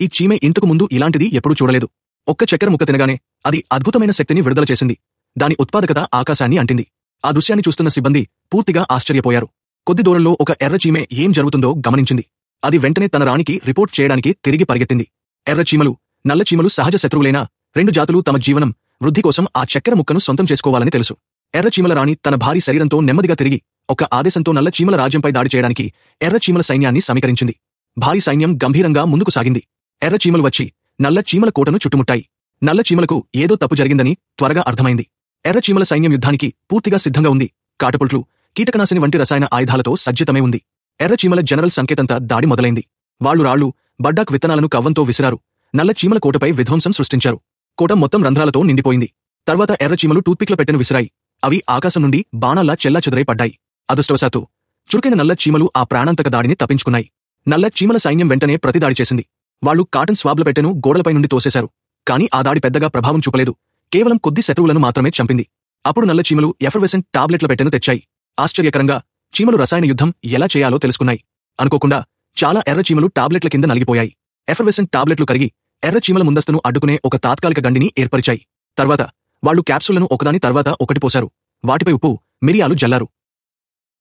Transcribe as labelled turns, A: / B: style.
A: ఈ చీమె ఇంతకు ముందు ఇలాంటిది ఎప్పుడూ చూడలేదు. ఒక్క చక్కెర ముక్క తినగానే అది అద్భుతమైన శక్తిని విడుదల చేసింది. దాని ఉత్పాదకత ఆకాశాన్ని అంటింది. ఆ దృశ్యాన్ని చూస్తున్న సిబ్బంది పూర్తిగా ఆశ్చర్యపోయారు. కొద్ది దూరంలో ఒక ఎర్ర చీమె ఏం జరుగుతుందో గమనించింది. అది వెంటనే తన రాణికి రిపోర్ట్ చేయడానికి తిరిగి పరిగెత్తింది. ఎర్ర చీమలు, నల్ల చీమలు సహజ శత్రువులైన రెండు జాతులు తమ జీవనం, వృద్ధి కోసం ఆ చక్కెర ముక్కను సొంతం చేసుకోవాలని తెలుసు. ఎర్ర చీమల రాణి తన భారీ శరీరంతో నెమ్మదిగా తిరిగి ఒక ఆదేశంతో నల్ల చీమల రాజ్యంపై దాడి చేయడానికి ఎర్ర చీమల సైన్యాన్ని సమీకరించింది. భారీ సైన్యం గంభీరంగా ముందుకు సాగింది. ఎర్ర చీమలు వచ్చి నల్ల చీమల కోటను చుట్టుముట్టాయి. నల్ల చీమలకు ఏదో తప్పు జరిగిందని త్వరగా అర్థమైంది. ఎర్ర చీమల సైన్యం యుద్ధానికి పూర్తిగా సిద్ధంగా ఉంది. కాటపుల్ట్లు, కీటకనాశిని వంటి రసాయన ఆయుధాలతో సజ్జితమై ఉంది. ఎర్ర చీమల జనరల్ సంకేతంతా దాడి మొదలైంది. వాళ్లు రాళ్లు, బడ్డాక్ విత్తనాలను కవ్వంతో విసిరారు. నల్ల చీమల కోటపై విధ్వంసం సృష్టించారు. కోట మొత్తం రంధ్రాలతో నిండిపోయింది. తర్వాత ఎర్ర చీమలు టూత్పిక్ల పెట్టెను విసిరాయి. అవి ఆకాశం నుండి బాణాల్లా చెల్లాచెదరై పడ్డాయి. అదృష్టవశాత్తు చురుకైన నల్ల చీమలు ఆ ప్రాణాంతక దాడిని తప్పించుకున్నాయి. నల్ల చీమల సైన్యం వెంటనే ప్రతిదాడి చేసింది. వాళ్లు కాటన్ స్వాబ్ల పెట్టెను గోడలపై నుండి తోసేశారు. కానీ ఆ దాడి పెద్దగా ప్రభావం చూపలేదు. కేవలం కొద్ది శత్రువులను మాత్రమే చంపింది. అప్పుడు నల్ల చీమలు ఎఫర్వెసెంట్ టాబ్లెట్ల పెట్టెను తెచ్చాయి. ఆశ్చర్యకరంగా చీమలు రసాయన యుద్ధం ఎలా చేయాలో తెలుసుకున్నాయి. అనుకోకుండా చాలా ఎర్ర చీమలు టాబ్లెట్ల కింద నలిగిపోయాయి. ఎఫర్వెసెంట్ టాబ్లెట్లు కరిగి ఎర్ర చీమల ముందస్తును అడ్డుకునే ఒక తాత్కాలిక గండిని ఏర్పరిచాయి. తర్వాత వాళ్లు క్యాప్సూళ్లను ఒకదాని తర్వాత ఒకటి పోశారు. వాటిపై ఉప్పు, మిరియాలు జల్లారు.